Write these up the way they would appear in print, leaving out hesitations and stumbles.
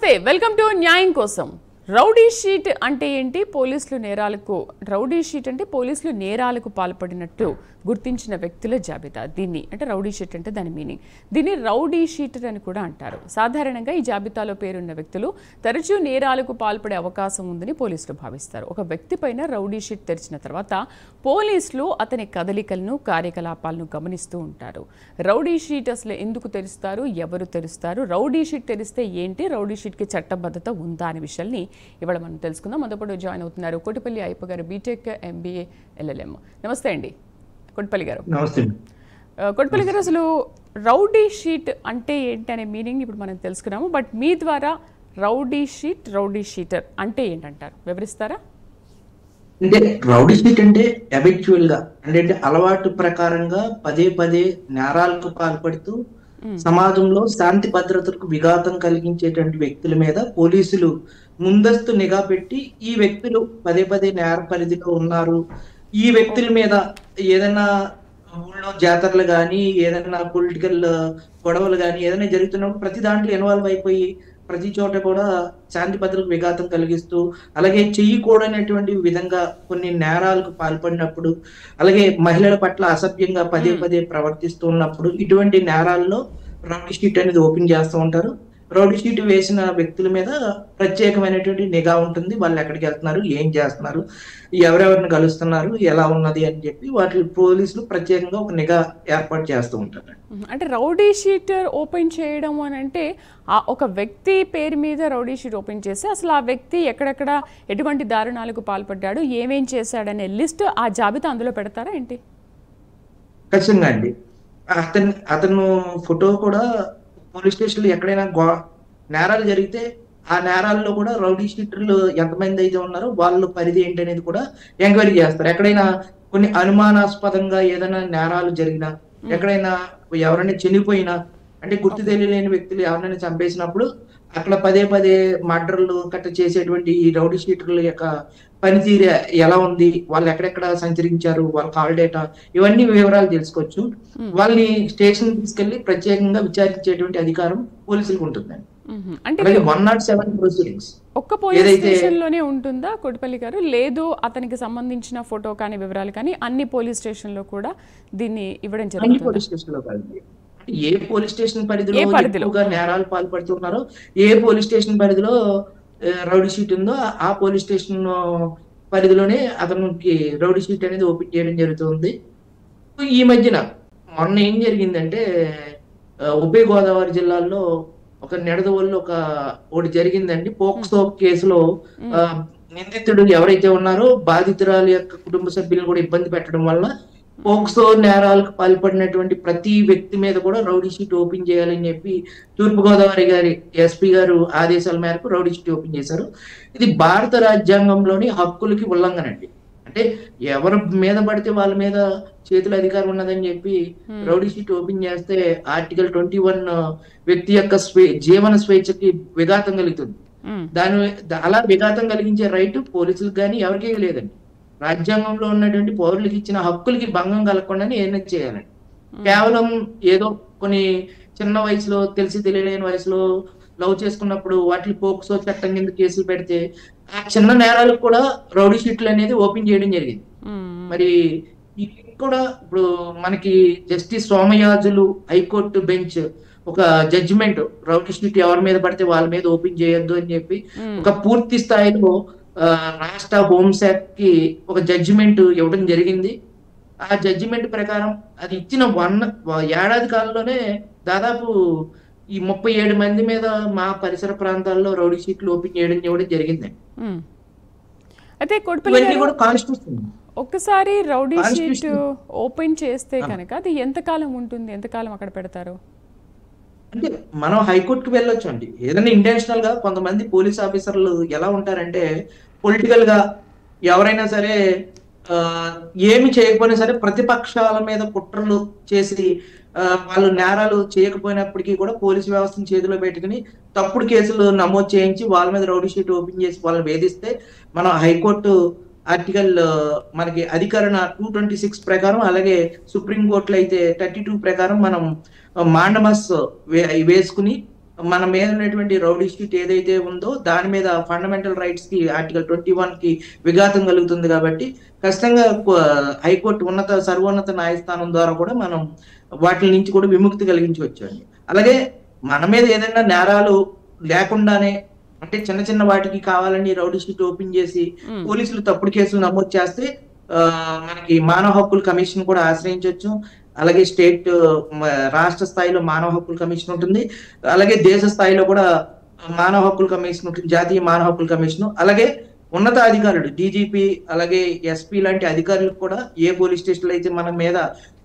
నమస్తే welcome to న్యాయం కోసం రౌడీ షీట్ అంటే ఏంటి పోలీసులు నేరాలకు రౌడీ షీట్ అంటే పోలీసులు నేరాలకు పాల్పడినట్టు గుర్తించిన వ్యక్తుల జాబితా దీన్ని అంటే రౌడీ షీట్ అంటే దాని మీనింగ్ దీన్ని రౌడీ షీటర్ అని కూడా అంటారు సాధారణంగా ఈ జాబితాలో పేరున్న వ్యక్తులు తరచూ నేరాలకు పాల్పడే అవకాశం ఉందని పోలీసులు భావిస్తారు ఒక వ్యక్తి పైన రౌడీ షీట్ తెరిచిన తర్వాత పోలీసులు అతని కదలికలను కార్యకలాపాలను గమనిస్తూ ఉంటారు రౌడీ షీట్ అసలు ఎందుకు తెరుస్తారు ఎవరు తెరుస్తారు రౌడీ షీట్ తెరిస్తే ఏంటి రౌడీ షీట్కి చట్టబద్ధత ఉందా అనే విషయాన్ని ఇవాళ మనం తెలుసుకుందాం మొదటి జాయిన్ అవుతున్నారు కోటిపల్లి అయ్యప్ప గారు బీటెక్ ఎంబీఏ ఎల్ఎల్ఎం నమస్తే అండి కోటిపల్లి గారు నమస్తే కోటిపల్లి గారు అసలు రౌడీ షీట్ అంటే ఏంటి అనే మీనింగ్ ఇప్పుడు మనం తెలుసుకున్నాము బట్ మీ ద్వారా రౌడీ షీట్ రౌడీ షీటర్ అంటే ఏంటంటారు వివరిస్తారా అంటే రౌడీ షీట్ అంటే హ్యాబిచువల్ గా అంటే అలవాటు ప్రకారంగా పదే పదే నేరాలకు పాల్పడుతూ సమాజంలో శాంతి భద్రతలకు విఘాతం కలిగించేటువంటి వ్యక్తుల మీద పోలీసులు ముందస్తు నిఘా పెట్టి ఈ వ్యక్తులు పదే పదే నేర పరిధిలో ఉన్నారు ఈ వ్యక్తుల మీద ఏదైనా ఊళ్ళో జాతరలు కానీ ఏదైనా పొలిటికల్ గొడవలు కానీ ఏదైనా జరుగుతున్నప్పుడు ప్రతి దాంట్లో ఇన్వాల్వ్ అయిపోయి ప్రతి చోట కూడా శాంతి భద్రతకు విఘాతం కలిగిస్తూ అలాగే చెయ్యకూడనటువంటి విధంగా కొన్ని నేరాలకు పాల్పడినప్పుడు అలాగే మహిళల పట్ల అసభ్యంగా పదే పదే ప్రవర్తిస్తూ ఉన్నప్పుడు ఇటువంటి నేరాల్లో రౌడీ షీట్ అనేది ఓపెన్ చేస్తూ ఉంటారు రౌడీ షీట్ వేసిన వ్యక్తుల మీద ప్రత్యేకమైనటువంటి నిఘా ఉంటుంది వాళ్ళు ఎక్కడికి వెళ్తున్నారు ఏం చేస్తున్నారు ఎవరెవరిని కలుస్తున్నారు ఎలా ఉన్నది అని చెప్పి వాటి పోలీసులు ప్రత్యేకంగా ఒక నిఘా ఏర్పాటు చేస్తూ ఉంటారు అంటే రౌడీ షీట్ ఓపెన్ చేయడం అని అంటే ఒక వ్యక్తి పేరు మీద రౌడీ షీట్ ఓపెన్ చేసి అసలు ఆ వ్యక్తి ఎక్కడెక్కడ ఎటువంటి దారుణాలకు పాల్పడ్డాడు ఏమేం చేశాడనే లిస్ట్ ఆ జాబితా అందులో పెడతారా ఏంటి ఖచ్చితంగా అండి అతను ఫోటో కూడా పోలీస్ స్టేషన్లో ఎక్కడైనా నేరాలు జరిగితే ఆ నేరాల్లో కూడా రౌడీ షీటర్లు ఎంతమంది అయితే ఉన్నారో వాళ్ళ పరిధి ఏంటి అనేది కూడా ఎంక్వైరీ చేస్తారు ఎక్కడైనా కొన్ని అనుమానాస్పదంగా ఏదైనా నేరాలు జరిగినా ఎక్కడైనా ఎవరైనా చనిపోయినా అంటే గుర్తు తెలియలేని వ్యక్తులు ఎవరైనా చంపేసినప్పుడు అక్కడ పదే పదే మర్డర్లు కట్ట చేసేటువంటి ఈ రౌడీ షీటర్ల యొక్క పనితీరు ఎలా ఉంది వాళ్ళు ఎక్కడెక్కడ సంచరించారు వాళ్ళ కాల్ డేటా ఇవన్నీ వివరాలు తెలుసుకోవచ్చు వాళ్ళని స్టేషన్ తీసుకెళ్లి ప్రత్యేకంగా విచారించేటువంటి అధికారం పోలీసులకు ఉంటుందండి అలాగే 107 ప్రొసీడింగ్స్ ఒక్క పోలీస్ స్టేషన్ లోనే ఉంటుందా కోటిపల్లి గారు లేదు అతనికి సంబంధించిన ఫోటో కానీ వివరాలు కానీ అన్ని పోలీస్ స్టేషన్ లో కూడా దీన్ని ఇవ్వడం జరుగుతుంది పోలీస్ స్టేషన్ లో కాదు ఏ పోలీస్ స్టేషన్ పరిధిలో ఎక్కువగా నేరాలు పాల్పడుతున్నారో ఏ పోలీస్ స్టేషన్ పరిధిలో రౌడీ షీట్ ఉందో ఆ పోలీస్ స్టేషన్ పరిధిలోనే అతనికి రౌడీ షీట్ అనేది ఓపెన్ చేయడం జరుగుతుంది ఈ మధ్యన మొన్న ఏం జరిగిందంటే ఉభయ గోదావరి జిల్లాల్లో ఒక నిడదవోల్లో ఒకటి జరిగిందండి పోక్సో కేసులో నిందితుడు ఎవరైతే ఉన్నారో బాధితురాలు యొక్క కుటుంబ సభ్యులను కూడా ఇబ్బంది పెట్టడం వల్ల పోక్సో నేరాలకు పాల్పడినటువంటి ప్రతి వ్యక్తి మీద కూడా రౌడీ షీట్ ఓపెన్ చేయాలని చెప్పి తూర్పుగోదావరి గారి ఎస్పీ గారు ఆదేశాల మేరకు రౌడీ షీట్ ఓపెన్ చేశారు ఇది భారత రాజ్యాంగంలోని హక్కులకి ఉల్లంఘన అండి అంటే ఎవరి మీద పడితే వాళ్ళ మీద చేతుల అధికారం ఉన్నదని చెప్పి రౌడీ షీట్ ఓపెన్ చేస్తే ఆర్టికల్ 21 వ్యక్తి యొక్క జీవన స్వేచ్ఛకి విఘాతం కలుగుతుంది అలా విఘాతం కలిగించే రైట్ పోలీసులకు కానీ ఎవరికీ లేదండి రాజ్యాంగంలో ఉన్నటువంటి పౌరులకు ఇచ్చిన హక్కులకి భంగం కలగకుండానే ఏదైనా చేయాలండి కేవలం ఏదో కొన్ని చిన్న వయసులో తెలియలేని వయసులో లవ్ చేసుకున్నప్పుడు వాటిని పోక్సో చట్టం కింద కేసులు పెడితే ఆ చిన్న నేరాలకు కూడా రౌడీ షీట్లు అనేది ఓపెన్ చేయడం జరిగింది మరి ఇది కూడా ఇప్పుడు మనకి జస్టిస్ సోమయాజులు హైకోర్టు బెంచ్ ఒక జడ్జిమెంట్ రౌడీ షీట్ ఎవరి మీద పడితే వాళ్ళ మీద ఓపెన్ చేయొద్దు అని చెప్పి ఒక పూర్తి స్థాయిలో రాష్ట్ర హోంశాఖ కి ఒక జడ్జిమెంట్ ఇవ్వడం జరిగింది ఆ జడ్జిమెంట్ ప్రకారం అది ఇచ్చిన ఏడాది కాలంలోనే దాదాపు ఈ 37 మంది మీద మా పరిసర ప్రాంతాల్లో రౌడీ షీట్లు ఓపెన్ ఇవ్వడం జరిగిందండి అయితే ఒక్కసారి రౌడీ షీట్ ఓపెన్ చేస్తే కనుక అది ఎంతకాలం ఉంటుంది ఎంతకాలం అక్కడ పెడతారు అంటే మనం హైకోర్టుకి వెళ్ళొచ్చు అండి ఏదైనా ఇంటెన్షనల్ గా కొంతమంది పోలీస్ ఆఫీసర్లు ఎలా ఉంటారంటే పొలిటికల్ గా ఎవరైనా సరే ఏమి చేయకపోయినా సరే ప్రతిపక్షాల మీద కుట్రలు చేసి వాళ్ళు నేరాలు చేయకపోయినప్పటికీ కూడా పోలీసు వ్యవస్థను చేతిలో పెట్టుకుని తప్పుడు కేసులు నమోదు చేయించి వాళ్ళ మీద రౌడీ షీట్ ఓపెన్ చేసి వాళ్ళని వేధిస్తే మనం హైకోర్టు ఆర్టికల్ మనకి అధికరణ 226 ప్రకారం అలాగే సుప్రీంకోర్టులో అయితే 32 ప్రకారం మనం మాండమస్ వేసుకుని మన మీద ఉన్నటువంటి రౌడీ షీట్ ఏదైతే ఉందో దాని మీద ఫండమెంటల్ రైట్స్ కి ఆర్టికల్ 21 కి విఘాతం కలుగుతుంది కాబట్టి ఖచ్చితంగా హైకోర్టు సర్వోన్నత న్యాయస్థానం ద్వారా కూడా మనం వాటి నుంచి కూడా విముక్తి కలిగించవచ్చు అండి. అలాగే మన మీద ఏదైనా నేరాలు లేకుండానే అంటే చిన్న చిన్న వాటికి కావాలని రౌడీ షీట్ ఓపెన్ చేసి పోలీసులు తప్పుడు కేసులు నమోదు చేస్తే మనకి మానవ హక్కుల కమిషన్ కూడా ఆశ్రయించవచ్చు. అలాగే స్టేట్ రాష్ట్ర స్థాయిలో మానవ హక్కుల కమిషన్ ఉంటుంది, అలాగే దేశ స్థాయిలో కూడా మానవ హక్కుల కమిషన్ ఉంటుంది, జాతీయ మానవ హక్కుల కమిషన్. అలాగే ఉన్నత అధికారులు డీజీపీ అలాగే ఎస్పీ లాంటి అధికారులకు కూడా ఏ పోలీస్ స్టేషన్లో అయితే మన మీద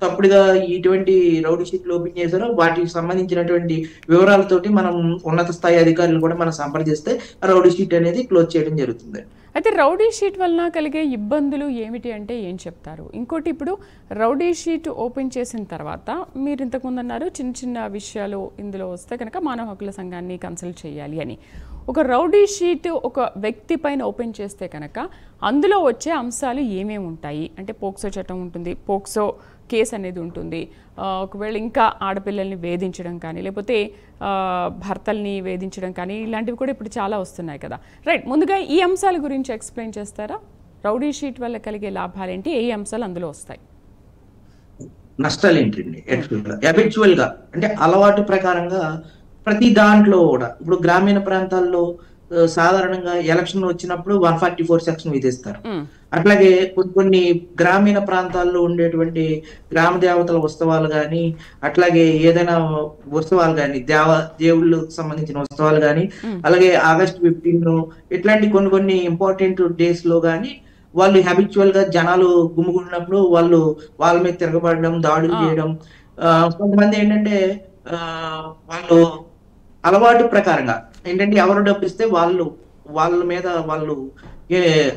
తప్పుడుగా ఇటువంటి రౌడీ షీట్లు ఓపెన్ చేశారో వాటికి సంబంధించినటువంటి వివరాలతోటి మనం ఉన్నత స్థాయి అధికారులు కూడా మనం సంప్రదిస్తే రౌడీ షీట్ అనేది క్లోజ్ చేయడం జరుగుతుంది. అయితే రౌడీ షీట్ వలన కలిగే ఇబ్బందులు ఏమిటి అంటే ఏం చెప్తారు? ఇంకోటి, ఇప్పుడు రౌడీ షీట్ ఓపెన్ చేసిన తర్వాత మీరు ఇంతకుముందు అన్నారు చిన్న చిన్న విషయాలు ఇందులో వస్తే కనుక మానవ హక్కుల సంఘాన్ని కన్సల్ట్ చేయాలి అని. ఒక రౌడీ షీట్ ఒక వ్యక్తి పైన ఓపెన్ చేస్తే కనుక అందులో వచ్చే అంశాలు ఏమేమి ఉంటాయి అంటే పోక్సో చట్టం ఉంటుంది, పోక్సో కేసు అనేది ఉంటుంది, ఒకవేళ ఇంకా ఆడపిల్లల్ని వేధించడం కానీ లేకపోతే భర్తల్ని వేధించడం కానీ ఇలాంటివి కూడా ఇప్పుడు చాలా వస్తున్నాయి కదా. రైట్, ముందుగా ఈ అంశాల గురించి ఎక్స్ప్లెయిన్ చేస్తారా? రౌడీ షీట్ వల్ల కలిగే లాభాలు ఏంటి, ఏ అంశాలు అందులో వస్తాయి? నష్టాలు ఏంటండి? హ్యాబిచువల్ గా అంటే అలవాటు ప్రకారంగా ప్రతి దాంట్లో కూడా ఇప్పుడు గ్రామీణ ప్రాంతాల్లో సాధారణంగా ఎలక్షన్ వచ్చినప్పుడు 144 సెక్షన్ విధిస్తారు. అట్లాగే కొన్ని గ్రామీణ ప్రాంతాల్లో ఉండేటువంటి గ్రామ దేవతల ఉత్సవాలు కానీ అట్లాగే ఏదైనా ఉత్సవాలు కానీ దేవుళ్ళకు సంబంధించిన ఉత్సవాలు కానీ అలాగే ఆగస్ట్ 15 ఇట్లాంటి కొన్ని ఇంపార్టెంట్ డేస్ లో కానీ వాళ్ళు హ్యాబిచువల్ గా జనాలు గుమ్ముకున్నప్పుడు వాళ్ళ మీద తిరగబడడం, దాడులు చేయడం. కొంతమంది ఏంటంటే వాళ్ళు అలవాటు ప్రకారంగా ఏంటంటే ఎవరు డబ్బిస్తే వాళ్ళ మీద వాళ్ళు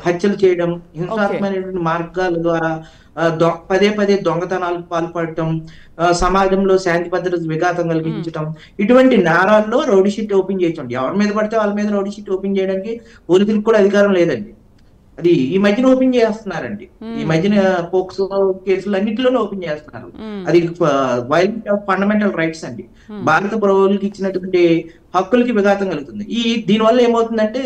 హత్యలు చేయడం, హింసాత్మకమైనటువంటి మార్గాల ద్వారా పదే పదే దొంగతనాలకు పాల్పడటం, సమాజంలో శాంతి భద్రత విఘాతం కలిగించడం, ఇటువంటి నేరాల్లో రౌడీ షీట్ ఓపెన్ చేయొచ్చండి. ఎవరి మీద పడితే వాళ్ళ మీద రౌడీ షీట్ ఓపెన్ చేయడానికి పోలీసులకు కూడా అధికారం లేదండి. అది ఈ మధ్యన ఓపెన్ చేస్తున్నారండి. ఈ మధ్యన పోక్సో కేసులు అన్నింటిలోనే ఓపెన్ చేస్తున్నారు. అది వైలేషన్ ఆఫ్ ఫండమెంటల్ రైట్స్ అండి. భారత పౌరులకు ఇచ్చినటువంటి హక్కులకి విఘాతం కలుగుతుంది. దీనివల్ల ఏమవుతుందంటే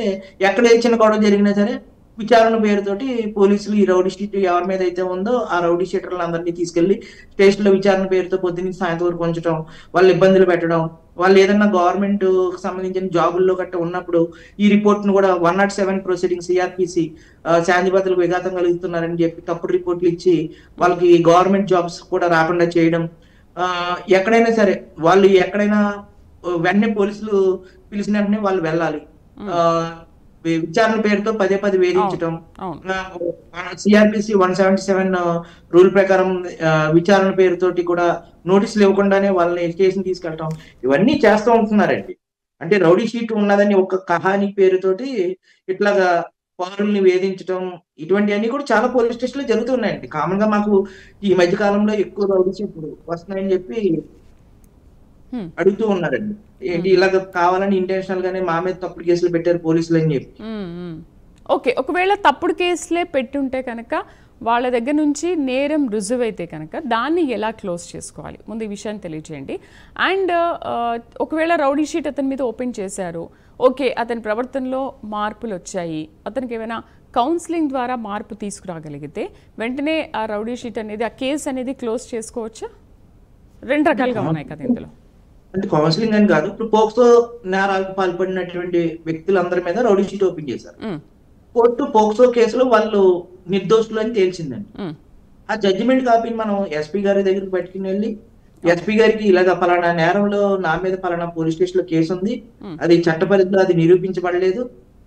ఎక్కడ చిన్న గొడవ జరిగినా సరే విచారణ పేరుతోటి పోలీసులు ఈ రౌడీ షీట్ ఎవరి మీద అయితే ఉందో ఆ రౌడీ షీటర్లు అందరినీ తీసుకెళ్లి స్టేషన్ లో విచారణ పేరుతో పొద్దున్న సాయంత్రం వరకు ఉంచడం, వాళ్ళు ఇబ్బందులు పెట్టడం, వాళ్ళు ఏదన్నా గవర్నమెంట్ సంబంధించిన జాబుల్లో గట్ట ఉన్నప్పుడు ఈ రిపోర్ట్ ను కూడా 107 ప్రొసీడింగ్ సిఆర్పిసి శాంతి భద్రతలకు విఘాతం కలుగుతున్నారని చెప్పి తప్పుడు రిపోర్ట్లు ఇచ్చి వాళ్ళకి గవర్నమెంట్ జాబ్స్ కూడా రాకుండా చేయడం. ఎక్కడైనా సరే వాళ్ళు ఎక్కడైనా వెంటనే పోలీసులు పిలిచిన వెంటనే వాళ్ళు వెళ్ళాలి. విచారణ పేరుతో పదే వేధించడం, సిఆర్పిసి 177 రూల్ ప్రకారం విచారణ పేరుతోటి కూడా నోటీసులు ఇవ్వకుండానే వాళ్ళని స్టేషన్ తీసుకెళ్ళటం, ఇవన్నీ చేస్తూ ఉంటున్నారండి. అంటే రౌడీ షీట్ ఉన్నదని ఒక కహానీ పేరుతోటి ఇట్లాగా పౌరుల్ని వేధించడం, ఇటువంటివన్నీ కూడా చాలా పోలీస్ స్టేషన్ లో జరుగుతున్నాయండి. కామన్ గా మాకు ఈ మధ్య కాలంలో ఎక్కువ రౌడీ షీట్లు వస్తున్నాయని చెప్పి అడుగుతూ ఉన్నారండి. ఏంటి ఇలాగ కావాలని ఇంటెన్షనల్ గానే మా మీద తప్పుడు కేసులు పెట్టారు పోలీసులు అని చెప్పి. ఓకే, ఒకవేళ తప్పుడు కేసులే పెట్టుంటే కనుక వాళ్ళ దగ్గర నుంచి నేరం రుజువైతే కనుక దాన్ని ఎలా క్లోజ్ చేసుకోవాలి, ముందు ఈ విషయాన్ని తెలియజేయండి. అండ్ ఒకవేళ రౌడీ షీట్ అతని మీద ఓపెన్ చేశారు, ఓకే అతని ప్రవర్తనలో మార్పులు వచ్చాయి, అతనికి ఏమైనా కౌన్సిలింగ్ ద్వారా మార్పు తీసుకురాగలిగితే వెంటనే ఆ రౌడీ షీట్ అనేది ఆ కేసు అనేది క్లోజ్ చేసుకోవచ్చా? రెండు రకాలుగా ఉన్నాయి కదా ఇందులో. అంటే కౌన్సిలింగ్ అని కాదు, ఇప్పుడు పోక్సో నేరాలకు పాల్పడినటువంటి వ్యక్తులందరి మీద రౌడీ షీట్ ఓపెన్ చేశారు. కోర్టు పోక్సో కేసులో వాళ్ళు నిర్దోషులు అని తేల్చిందండి. ఆ జడ్జిమెంట్ కాపీని మనం ఎస్పీ గారి దగ్గరికి పట్టుకుని వెళ్ళి ఎస్పీ గారికి ఇలాగ పలానా నేరంలో నా మీద పలానా పోలీస్ స్టేషన్ లో కేసు ఉంది, అది చట్ట పరిధిలో అది నిరూపించబడలేదు,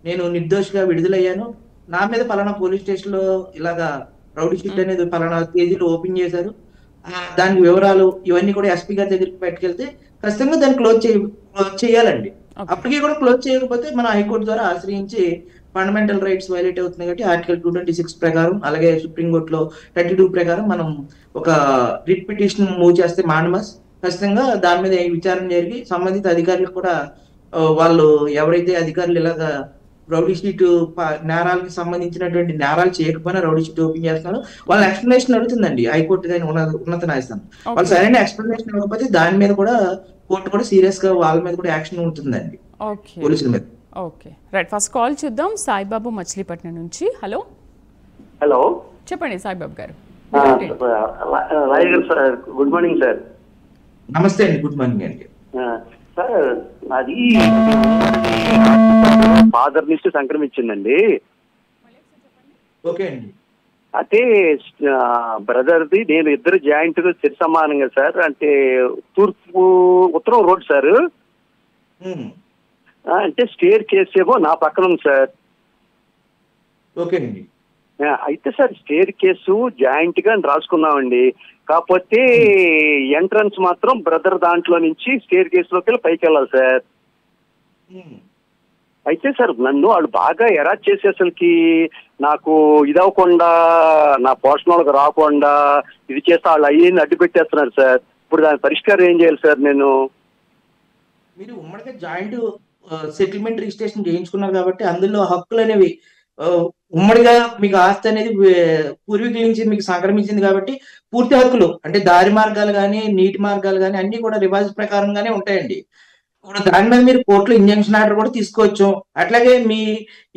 నేను నిర్దోషిగా విడుదలయ్యాను, నా మీద పలానా పోలీస్ స్టేషన్ లో ఇలాగా రౌడీ షీట్ అనేది పలానా తేదీలో ఓపెన్ చేశారు, దానికి వివరాలు ఇవన్నీ కూడా ఎస్పీ గారి దగ్గరికి పట్టుకెళ్తే ఖచ్చితంగా దాన్ని క్లోజ్ చేయాలండి. అప్పటికీ కూడా క్లోజ్ చేయకపోతే మన హైకోర్టు ద్వారా ఆశ్రయించి ఫండమెంటల్ రైట్స్ వైలేట్ అవుతుంది కాబట్టి ఆర్టికల్ 226 ప్రకారం అలాగే సుప్రీంకోర్టులో 32 ప్రకారం మనం ఒక రిట్ పిటిషన్ మూవ్ చేస్తే మానమస్ ఖచ్చితంగా దాని మీద విచారణ జరిగి సంబంధిత అధికారులకు కూడా వాళ్ళు ఎవరైతే అధికారులు ఇలాగా రౌడీ షీట్ నేరాలకు సంబంధించినటువంటి నేరాలు చేయకపోయినా రౌడీ షీట్ ఓపెన్ చేస్తున్నారు, వాళ్ళ ఎక్స్ప్లెనేషన్ అడుగుతుందండి హైకోర్టు కానీ ఉన్నత న్యాయస్థానం. వాళ్ళు సరైన ఎక్స్ప్లెనేషన్ ఇవ్వకపోతే దాని మీద కూడా కోర్టు కూడా సీరియస్ గా వాళ్ళ మీద కూడా యాక్షన్ ఉంటుందండి, ఓకే పోలీసుల మీద. Okay right. ఫస్ట్ కాల్ చూద్దాం. సాయిబాబు మచిలీపట్నం నుంచి. హలో హలో చెప్పండి సాయిబాబు గారు. Sir good morning sir. నమస్తే అండి, గుడ్ మార్నింగ్ అండి. సార్ అది ఫాదర్ నుంచి సంక్రమించిందండి. ఓకే అండి. అయితే బ్రదర్ది నేను ఇద్దరు జాయింట్ సరి సమానంగా సార్, అంటే తూర్పు ఉత్తరం రోడ్ సార్, అంటే స్టేర్ కేసు ఏమో నా పక్కన ఉంది సార్. ఓకే అండి. అయితే సార్ స్టేర్ కేసు జాయింట్ గా రాసుకున్నామండి, కాకపోతే ఎంట్రన్స్ మాత్రం బ్రదర్ దాంట్లో నుంచి స్టేర్ కేసులోకి వెళ్ళి పైకి వెళ్ళాలి సార్. అయితే సార్ నన్ను వాళ్ళు బాగా ఎరాజ్ చేసి అసలుకి నాకు ఇదవకుండా నా పోషణలకు రాకుండా ఇది చేస్తే వాళ్ళు అయ్యింది అడ్డు పెట్టేస్తున్నారు సార్. ఇప్పుడు దాని పరిష్కారం ఏం చేయాలి సార్? నేను మీరు ఉమ్మడిగా జాయింట్ సెటిల్మెంట్ రిజిస్ట్రేషన్ చేయించుకున్నారు కాబట్టి అందులో హక్కులు అనేవి ఉమ్మడిగా మీకు ఆస్తి అనేది పూర్వీకుల నుంచి మీకు సంక్రమించింది కాబట్టి పూర్తి హక్కులు అంటే దారి మార్గాలు కానీ నీటి మార్గాలు కానీ అన్ని కూడా రివాజ్ ప్రకారంగానే ఉంటాయండి. ఇప్పుడు దాని మీద మీరు కోర్టులో ఇంజంక్షన్ ఆర్డర్ కూడా తీసుకోవచ్చు. అట్లాగే మీ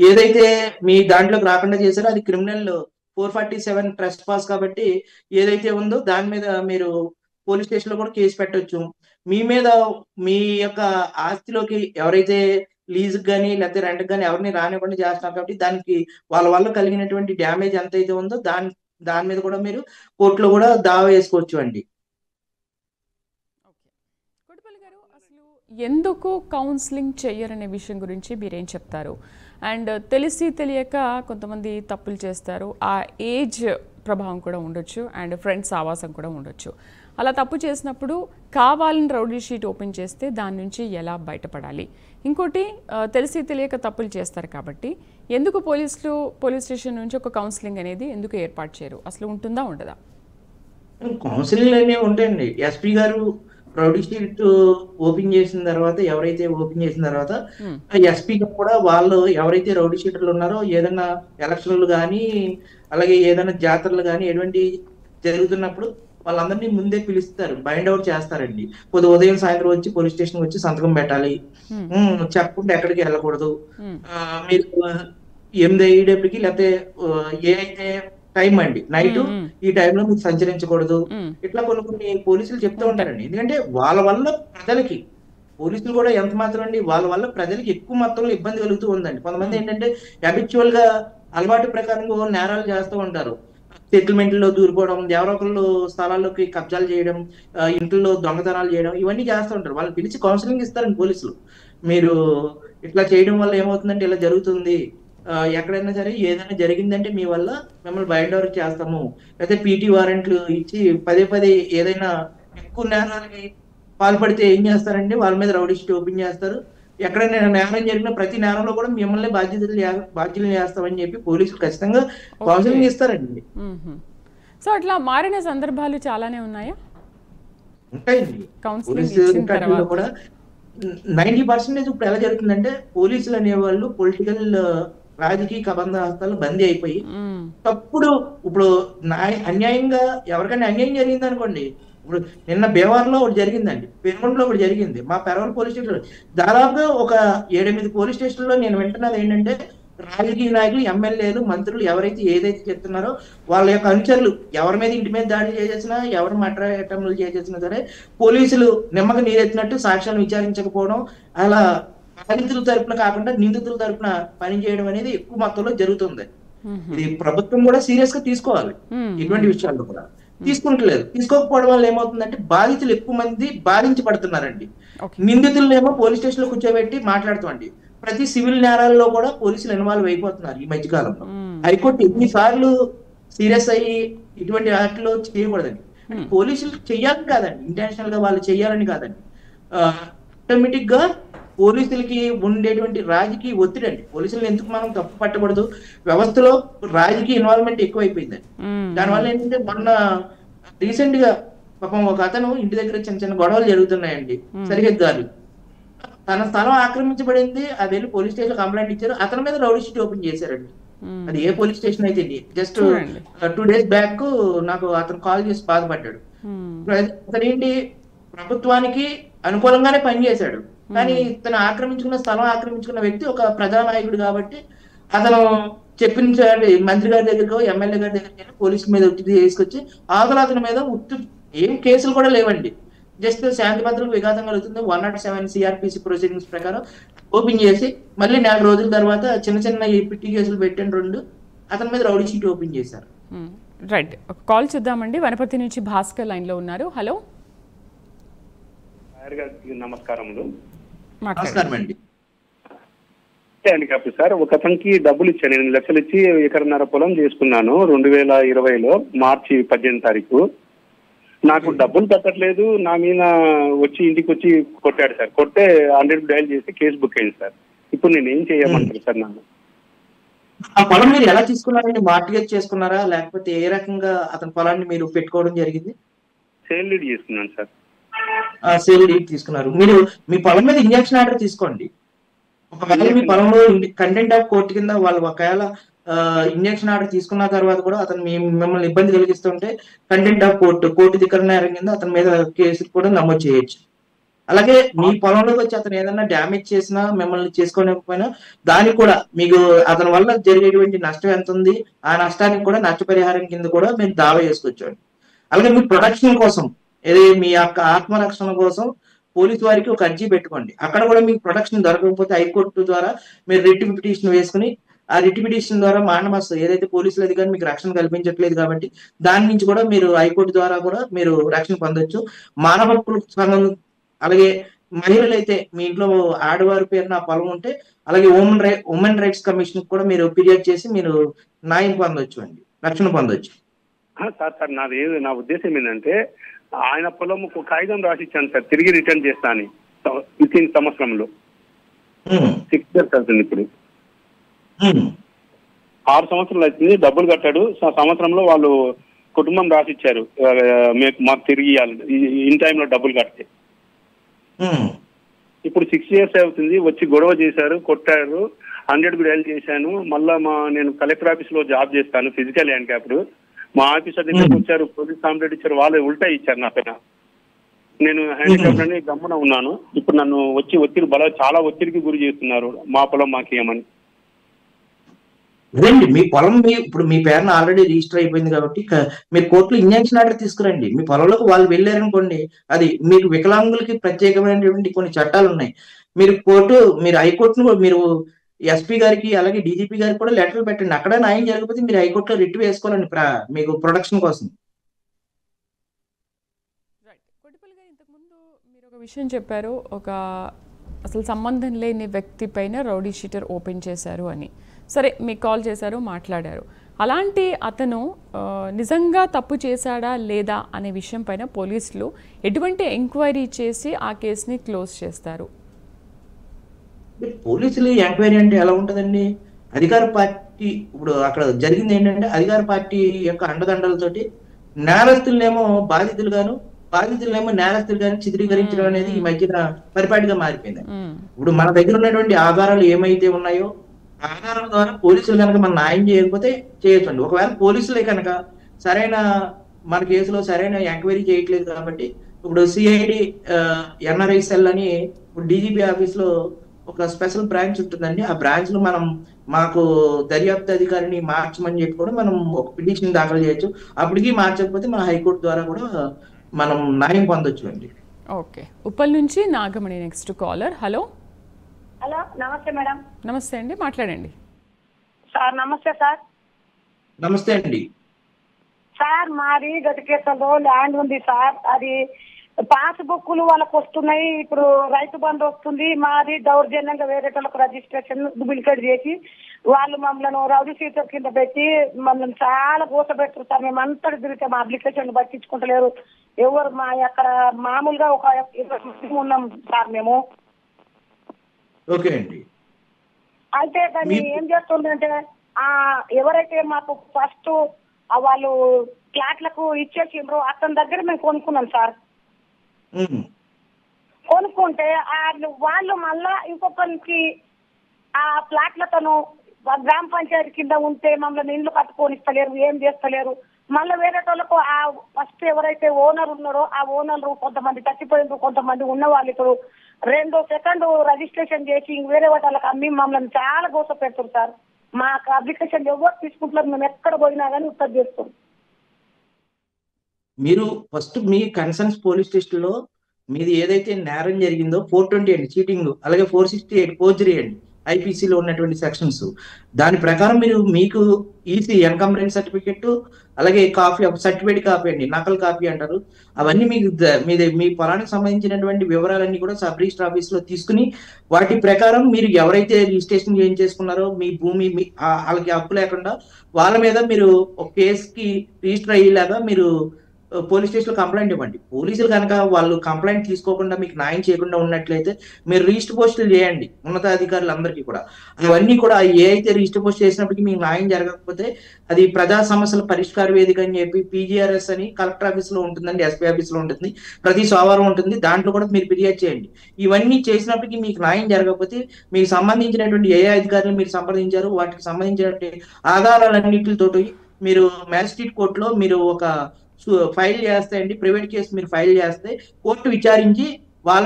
ఏదైతే మీ దాంట్లోకి రాకుండా చేశారో అది క్రిమినల్ 447 ట్రెస్ పాస్ కాబట్టి ఏదైతే ఉందో దాని మీద మీరు పోలీస్ స్టేషన్ లో కూడా కేసు పెట్టవచ్చు. మీ మీద మీ యొక్క ఆస్తిలోకి ఎవరైతే లీజ్ కానీ లేకపోతే రెంట్ కానీ ఎవరిని రానివ్వకుండా చేస్తున్నారు కాబట్టి దానికి వాళ్ళ వల్ల కలిగినటువంటి డ్యామేజ్ ఎంత అయితే ఉందో దాని మీద కూడా మీరు కోర్టులో కూడా దావా వేసుకోవచ్చు అండి. ఎందుకు కౌన్సిలింగ్ చెయ్యరనే విషయం గురించి మీరేం చెప్తారు? అండ్ తెలిసి తెలియక కొంతమంది తప్పులు చేస్తారు, ఆ ఏజ్ ప్రభావం కూడా ఉండొచ్చు అండ్ ఫ్రెండ్స్ ఆవాసం కూడా ఉండొచ్చు. అలా తప్పు చేసినప్పుడు కావాలని రౌడీ షీట్ ఓపెన్ చేస్తే దాని నుంచి ఎలా బయటపడాలి? ఇంకోటి తెలిసి తెలియక తప్పులు చేస్తారు కాబట్టి ఎందుకు పోలీస్ స్టేషన్ నుంచి ఒక కౌన్సిలింగ్ అనేది ఎందుకు ఏర్పాటు చేయరు? అసలు ఉంటుందా ఉండదా? కౌన్సిలింగ్ అనేవి ఉంటాయండి. ఎస్పీ గారు రౌడీ షీట్ ఓపెన్ చేసిన తర్వాత ఎస్పీ కూడా వాళ్ళు ఎవరైతే రౌడీ షీటర్లు ఉన్నారో ఏదైనా ఎలక్షన్లు కానీ అలాగే ఏదైనా జాతరలు కానీ ఎటువంటి జరుగుతున్నప్పుడు వాళ్ళందరినీ ముందే పిలుస్తారు, బైండ్ అవుట్ చేస్తారండి. ఉదయం సాయంత్రం వచ్చి పోలీస్ స్టేషన్ వచ్చి సంతకం పెట్టాలి, చెప్పకుండా ఎక్కడికి వెళ్ళకూడదు, మీరు 8 అయ్యేటప్పటికి లేకపోతే ఏ అయితే టైం అండి నైట్ ఈ టైంలో మీరు సంచరించకూడదు, ఇట్లా కొన్ని పోలీసులు చెప్తూ ఉంటారండి. ఎందుకంటే వాళ్ళ వల్ల ప్రజలకి పోలీసులు కూడా ఎంత మాత్రం అండి వాళ్ళ వల్ల ప్రజలకి ఎక్కువ మొత్తంలో ఇబ్బంది కలుగుతూ ఉందండి. కొంతమంది ఏంటంటే హ్యాబిచువల్ గా అలవాటు ప్రకారంగా నేరాలు చేస్తూ ఉంటారు. సెటిల్మెంట్ లో దూరిపోవడం, ఎవరో ఒకళ్ళు స్థలాల్లోకి కబ్జాలు చేయడం, ఇంట్లో దొంగతనాలు చేయడం, ఇవన్నీ చేస్తూ ఉంటారు. వాళ్ళని పిలిచి కౌన్సిలింగ్ ఇస్తారండి పోలీసులు. మీరు ఇట్లా చేయడం వల్ల ఏమవుతుందంటే ఇలా జరుగుతుంది, ఎక్కడైనా సరే ఏదైనా జరిగిందంటే మీ వల్ల మిమ్మల్ని బైండ్ ఓవర్ చేస్తాము, లేకపోతే పీటీ వారెంట్లు ఇచ్చి పదే ఏదైనా ఎక్కువ నేరాలకి పాల్పడితే ఏం చేస్తారంటే వాళ్ళ మీద రౌడీ షీట్ ఓపెన్ చేస్తారు. ఎక్కడైనా నేరం జరిగిన ప్రతి నేరంలో కూడా మిమ్మల్ని బాధ్యులు చేస్తామని చెప్పి పోలీసులు ఖచ్చితంగా కౌన్సిలింగ్ ఇస్తారండి. సో అట్లా మారిన సందర్భాలు చాలానే ఉన్నాయా? ఉంటాయండి. పోలీసులు కూడా 90% ఇప్పుడు ఎలా జరుగుతుందంటే పోలీసులు అనేవాళ్ళు పొలిటికల్ రాజకీయ కబంధ హస్తాలు బందీ అయిపోయి తప్పుడు ఇప్పుడు అన్యాయంగా ఎవరికైనా అన్యాయం జరిగింది అనుకోండి, ఇప్పుడు నిన్న బేవార్లో ఒకటి జరిగిందండి, పెనుగొండలో ఒకటి జరిగింది, మా పెరవల్ పోలీస్ స్టేషన్ దాదాపుగా ఒక 7-8 పోలీస్ స్టేషన్లో నేను వింటున్నది ఏంటంటే రాజకీయ నాయకులు, ఎమ్మెల్యేలు, మంత్రులు ఎవరైతే ఏదైతే చెప్తున్నారో వాళ్ళ యొక్క అనుచరులు ఎవరి మీద ఇంటి మీద దాడి చేసేసినా ఎవరు మట్రటములు చేసేసినా సరే పోలీసులు నిమ్మక నీరెత్తినట్టు సాక్ష్యాలను విచారించకపోవడం, అలా బాధితుల తరపున కాకుండా నిందితుల తరపున పనిచేయడం అనేది ఎక్కువ మొత్తంలో జరుగుతుంది. ఇది ప్రభుత్వం కూడా సీరియస్ గా తీసుకోవాలి. ఇటువంటి విషయాల్లో కూడా తీసుకుంటలేదు. తీసుకోకపోవడం వల్ల ఏమవుతుందంటే బాధితులు ఎక్కువ మంది బాధించబడుతున్నారండి. నిందితులను ఏమో పోలీస్ స్టేషన్ లో కూర్చోబెట్టి మాట్లాడుతామండి. ప్రతి సివిల్ నేరాల్లో కూడా పోలీసులు ఇన్వాల్వ్ అయిపోతున్నారు ఈ మధ్యకాలంలో. హైకోర్టు ఎన్నిసార్లు సీరియస్ అయ్యి ఇటువంటి వాటిలో చేయకూడదండి. పోలీసులు చెయ్యాలని కాదండి, ఇంటర్నేషనల్ గా వాళ్ళు చెయ్యాలని కాదండి, ఆటోమేటిక్ గా పోలీసులకి ఉండేటువంటి రాజకీయ ఒత్తిడి అండి. పోలీసులను ఎందుకు మనం తప్పు పట్టకూడదు, వ్యవస్థలో రాజకీయ ఇన్వాల్వ్మెంట్ ఎక్కువైపోయిందండి. దానివల్ల ఏంటంటే మొన్న రీసెంట్ గా పాపం ఒక అతను ఇంటి దగ్గర చిన్న గొడవలు జరుగుతున్నాయండి, సరిహద్దాలు తన స్థలం ఆక్రమించబడింది, అది వెళ్ళి పోలీస్ స్టేషన్ కంప్లైంట్ ఇచ్చారు, అతని మీద రౌడీ షీట్ ఓపెన్ చేశారండి. అది ఏ పోలీస్ స్టేషన్ అయితే జస్ట్ 2 days బ్యాక్ నాకు అతను కాల్ చేసి బాధపడ్డాడు. అతను ఏంటి ప్రభుత్వానికి అనుకూలంగానే పనిచేశాడు. కానీ ఇతను ఆక్రమించుకున్న వ్యక్తి ఒక ప్రజానాయకుడు కాబట్టి అతను చెప్పిన మంత్రి గారి దగ్గరకు ఎమ్మెల్యే గారి దగ్గరికి వెళ్ళి పోలీసుల మీద ఒత్తిడి తీసుకొచ్చి అతని మీద ఏం కేసులు కూడా లేవండి. జస్ట్ శాంతి భద్రతకు విఘాతం కలుగుతుంది 107 సిఆర్పిసి ప్రొసీడింగ్స్ ప్రకారం ఓపెన్ చేసి మళ్ళీ 4 రోజుల తర్వాత చిన్న పిట్టి కేసులు పెట్టిన 2 అతని మీద రౌడీ షీట్ ఓపెన్ చేశారు. రైట్, ఒక కాల్ చూద్దామండి. వనపర్తి నుంచి భాస్కర్ లైన్ లో ఉన్నారు. హలో, నమస్కారములు. నమస్కారం అండి. సార్, ఒక అతనికి డబ్బులు ఇచ్చాను, 8 లక్షలు ఇచ్చి 1.5 ఎకరాల పొలం చేసుకున్నాను 2020లో మార్చి 18 తారీఖు. నాకు డబ్బులు కట్టట్లేదు, నా మీద వచ్చి ఇంటికి వచ్చి కొట్టాడు సార్. కొట్టే 100 డయల్ చేసి కేసు బుక్ అయింది సార్. ఇప్పుడు నేను ఏం చేయమంటారు సార్? నాకు ఆ పొలం మీరు ఎలా తీసుకున్నారండి? మార్టిగేజ్ చేసుకున్నారా లేకపోతే ఏ రకంగా అతని పొలాన్ని మీరు పెట్టుకోవడం జరిగింది? సేల్ డీడ్ చేసుకున్నాను సార్. సేల్ డీడ్ తీసుకున్నారు. మీరు మీ పొలం మీద ఇంజక్షన్ ఆర్డర్ తీసుకోండి. ఒకవేళ మీ పొలంలో కంటెంట్ ఆఫ్ కోర్టు కింద వాళ్ళు ఒకవేళ ఇంజక్షన్ ఆర్డర్ తీసుకున్న తర్వాత కూడా అతను మిమ్మల్ని ఇబ్బంది కలిగిస్తుంటే కంటెంట్ ఆఫ్ కోర్టు ధిక్కరణ నేరం కింద అతని మీద కేసు కూడా నమోదు చేయొచ్చు. అలాగే మీ పొలంలోకి వచ్చి అతను ఏదైనా డ్యామేజ్ చేసినా మిమ్మల్ని చేసుకోలేకపోయినా దానికి కూడా మీకు అతని వల్ల జరిగేటువంటి నష్టం ఎంత ఉంది ఆ నష్టానికి కూడా నష్టపరిహారం కింద కూడా మీరు దావా చేసుకోవచ్చు. అలాగే మీ ప్రొటెక్షన్ కోసం మీ యొక్క ఆత్మరక్షణ కోసం పోలీసు వారికి ఒక అర్జీ పెట్టుకోండి. అక్కడ కూడా మీకు ప్రొటెక్షన్ దొరకకపోతే హైకోర్టు ద్వారా మీరు రిట్ పిటిషన్ వేసుకుని ఆ రిట్ పిటిషన్ ద్వారా మానమస్ ఏదైతే పోలీసులు అధికారులు మీకు రక్షణ కల్పించట్లేదు కాబట్టి దాని నుంచి కూడా మీరు హైకోర్టు ద్వారా కూడా మీరు రక్షణ పొందొచ్చు. మానవ హక్కుల అలాగే మహిళలు అయితే మీ ఇంట్లో ఆడవారి పేరున పొలం ఉంటే అలాగే ఉమెన్ రైట్స్ కమిషన్ కూడా మీరు ఫిర్యాదు చేసి మీరు న్యాయం పొందొచ్చు అండి, రక్షణ పొందొచ్చు. సార్ నా ఉద్దేశం ఏంటంటే ఆయన పొలం కాగితం రాసిచ్చాను సార్, తిరిగి రిటర్న్ చేస్తాను వితిన్ సంవత్సరంలో. 6 years అవుతుంది, ఇప్పుడు 6 సంవత్సరాలు అవుతుంది. డబ్బులు కట్టాడు, సంవత్సరంలో వాళ్ళు కుటుంబం రాసిచ్చారు మాకు తిరిగి ఇవ్వాలి ఇన్ టైంలో డబ్బులు కడితే. ఇప్పుడు 6 years అవుతుంది. వచ్చి గొడవ చేశారు, కొట్టారు, 100 డయల్ చేశాను. మళ్ళా నేను కలెక్టర్ ఆఫీస్ లో జాబ్ చేస్తాను, ఫిజికల్ హ్యాండిక్యాప్డ్. మా ఆఫీసర్ దగ్గరకు వచ్చారు, పోలీస్ కంప్లైంట్ ఇచ్చారు, వాళ్ళే ఉల్టా ఇచ్చారు నా పైన. నేను హ్యాండిక్యాప్డ్ అని గమ్మున ఉన్నాను. ఇప్పుడు నన్ను వచ్చి చాలా ఒత్తిడికి గురి చేస్తున్నారు, మా పొలం మాకేమని. రండి, మీ పొలం ఇప్పుడు మీ పేరున ఆల్రెడీ రిజిస్టర్ అయిపోయింది కాబట్టి మీరు కోర్టులో ఇంజక్షన్ ఆర్డర్ తీసుకురండి. మీ పొలంలోకి వాళ్ళు వెళ్ళారనుకోండి, అది మీకు వికలాంగులకి ప్రత్యేకమైనటువంటి కొన్ని చట్టాలు ఉన్నాయి. మీరు హైకోర్టును మీరు ఎస్పీ గారికి అలాగే డీజీపీ గారికి కూడా లెటర్లు పెట్టండి. అక్కడ న్యాయం జరగకపోతే మీరు హైకోర్టులో రిట్ వేసుకోవాలండి మీకు ప్రొటెక్షన్ కోసం. ఇంతకుముందు మీరు ఒక విషయం చెప్పారు, అసలు సంబంధం లేని వ్యక్తి పైన రౌడీ షీటర్ ఓపెన్ చేశారు అని. సరే, మీకు కాల్ చేశారు, మాట్లాడారు. అలాంటి అతను నిజంగా తప్పు చేశాడా లేదా అనే విషయం పైన పోలీసులు ఎటువంటి ఎంక్వైరీ చేసి ఆ కేసుని క్లోజ్ చేస్తారు? పోలీసులు ఎంక్వైరీ అంటే ఎలా ఉంటుందండి? అధికార పార్టీ ఇప్పుడు అక్కడ జరిగింది ఏంటంటే అధికార పార్టీ యొక్క అండదండలతోటి నేరస్తులనేమో బాధితులనేమో నేరస్తులు కానీ చిత్రీకరించడం అనేది ఈ మధ్యన పరిపాటిగా మారిపోయింది. ఇప్పుడు మన దగ్గర ఉన్నటువంటి ఆధారాలు ఏమైతే ఉన్నాయో ఆధారాల ద్వారా పోలీసులు కనుక మనం న్యాయం చేయకపోతే చేయొచ్చండి. ఒకవేళ పోలీసులే కనుక మన కేసులో సరైన ఎంక్వైరీ చేయట్లేదు కాబట్టి ఇప్పుడు సిఐడి ఎన్ఆర్ఐ సెల్ అని ఇప్పుడు డీజీపీ ఆఫీస్ లో ఒక స్పెషల్ బ్రాంచ్ ఉంటుందండి. ఆ బ్రాంచ్ లో మాకు దర్యాప్తు అధికారిని మార్చమని చెప్పి కూడా మనం ఒక పిటిషన్ దాఖలు చేయొచ్చు. అప్పటికి మార్చకపోతే మన హైకోర్టు ద్వారా కూడా మనం న్యాయం పొందొచ్చు అండి. ఓకే, ఉప్పల్ నుంచి నాగమణి నెక్స్ట్ కాలర్. హలో, నమస్తే మేడం. నమస్తే అండి, మాట్లాడండి సార్. నమస్తే సార్. నమస్తే అండి. సార్, మాది గతికేతలో ల్యాండ్ ఉంది సార్. అది పాస్బుక్లు వాళ్ళకు వస్తున్నాయి. ఇప్పుడు రైతు బంధు వస్తుంది. మాది దౌర్జన్యంగా వేరే వాళ్ళకు రిజిస్ట్రేషన్ డూప్లికేట్ చేసి వాళ్ళు మమ్మల్ని రౌడీ షీటర్ కింద పెట్టి మమ్మల్ని చాలా కూసబెట్టరు సార్. మేము అంతటి తిరిగితే మా అప్లికేషన్ పట్టించుకుంటలేరు ఎవరు. మా అక్కడ మామూలుగా ఒక 20 ఉన్నాం సార్ మేము. ఓకే అండి. అయితే దాన్ని ఏం చేస్తుందంటే ఎవరైతే మాకు ఫస్ట్ వాళ్ళు ఫ్లాట్లకు ఇచ్చేసిండ్రో అతని దగ్గర మేము కొనుక్కున్నాం సార్. కొనుక్కుంటే వాళ్ళు మళ్ళా ఇంకొకరికి ఆ ఫ్లాట్లతోను గ్రామ పంచాయతీ కింద ఉంటే మమ్మల్ని ఇండ్లు కట్టుకొని ఇస్తలేరు, ఏం చేస్తలేరు. మళ్ళీ వేరే వాళ్ళకు ఆ ఫస్ట్ ఎవరైతే ఓనర్ ఉన్నారో ఆ ఓనర్ కొంతమంది చచ్చిపోయినారు, కొంతమంది ఉన్న వాళ్ళు ఇప్పుడు 2వ సెకండ్ రిజిస్ట్రేషన్ చేసి వేరే వాళ్ళకి అమ్మి మమ్మల్ని చాలా గోస పెడుతుంది సార్. మాకు అప్లికేషన్ ఎవరు తీసుకుంటున్నారు, మేము ఎక్కడ పోయినా కానీ ఉత్తర్ చేస్తాం. మీరు ఫస్ట్ మీ కన్సర్న్స్ పోలీస్ స్టేషన్ లో మీది ఏదైతే నేరం జరిగిందో 420 అండి చీటింగ్, అలాగే 468 ఫోర్జరీ అండి ఐపీసీలో ఉన్నటువంటి సెక్షన్స్. దాని ప్రకారం మీకు ఈసీ ఎన్కంబరెన్స్ సర్టిఫికెట్, అలాగే కాపీ సర్టిఫికేట్ కాపీ అండి, నకల్ కాపీ అంటారు, అవన్నీ మీకు మీ పొలానికి సంబంధించినటువంటి వివరాలన్నీ కూడా సబ్ రిజిస్టర్ ఆఫీస్ లో తీసుకుని వాటి ప్రకారం మీరు ఎవరైతే రిజిస్ట్రేషన్ చేసుకున్నారో మీ భూమి వాళ్ళకి హక్కు లేకుండా వాళ్ళ మీద మీరు ఒక కేసుకి రిజిస్టర్ అయ్యేలాగా మీరు పోలీస్ స్టేషన్ లో కంప్లైంట్ ఇవ్వండి. పోలీసులు కనుక వాళ్ళు కంప్లైంట్ తీసుకోకుండా మీకు న్యాయం చేయకుండా ఉన్నట్లయితే మీరు రిజిస్టర్ పోస్టులు చేయండి ఉన్నతాధికారులందరికీ కూడా. అవన్నీ కూడా ఏ అయితే రిజిస్టర్ పోస్ట్ చేసినప్పటికీ మీకు న్యాయం జరగకపోతే అది ప్రజా సమస్యల పరిష్కార వేదిక అని చెప్పి PGRS అని కలెక్టర్ ఆఫీస్ లో ఉంటుందండి, SP ఆఫీస్ లో ఉంటుంది, ప్రతి సోమవారం ఉంటుంది, దాంట్లో కూడా మీరు ఫిర్యాదు చేయండి. ఇవన్నీ చేసినప్పటికీ మీకు న్యాయం జరగకపోతే మీకు సంబంధించినటువంటి ఏ అధికారులు మీరు సంప్రదించారు వాటికి సంబంధించినటువంటి ఆధారాలన్నింటితో మీరు మ్యాజిస్ట్రేట్ కోర్టులో మీరు ఒక ఫైల్ చేస్తే అండి, ప్రైవేట్ కేసు మీరు ఫైల్ చేస్తే కోర్టు విచారించి వాళ్ళ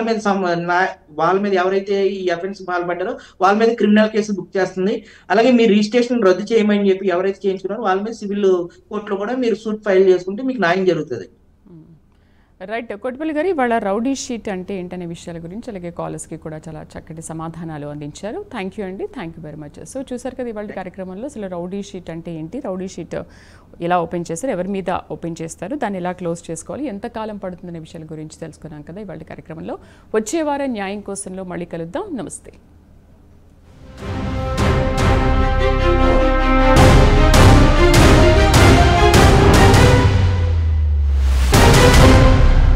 మీద ఎవరైతే ఈ అఫెన్స్ పాల్పడ్డారో వాళ్ళ మీద క్రిమినల్ కేసు బుక్ చేస్తుంది. అలాగే మీరు రిజిస్ట్రేషన్ రద్దు చేయమని చెప్పి ఎవరైతే చేయించుకున్నారో వాళ్ళ మీద సివిల్ కోర్టులో కూడా మీరు సూట్ ఫైల్ చేసుకుంటే మీకు న్యాయం జరుగుతుంది. రైట్. కొట్టిపల్లి గారు, ఇవాళ రౌడీ షీట్ అంటే ఏంటనే విషయాల గురించి అలాగే కాలర్స్కి కూడా చాలా చక్కటి సమాధానాలు అందించారు. థ్యాంక్ యూ అండి, thank you very much. So చూసారు కదా ఇవాళ కార్యక్రమంలో అసలు రౌడీ షీట్ అంటే ఏంటి, రౌడీ షీట్ ఎలా ఓపెన్ చేస్తారు, ఎవరి మీద ఓపెన్ చేస్తారు, దాన్ని ఎలా క్లోజ్ చేసుకోవాలి, ఎంతకాలం పడుతుందనే విషయాల గురించి తెలుసుకున్నాం కదా ఇవాళ కార్యక్రమంలో. వచ్చే వారం న్యాయం కోసంలో మళ్ళీ కలుద్దాం. నమస్తే.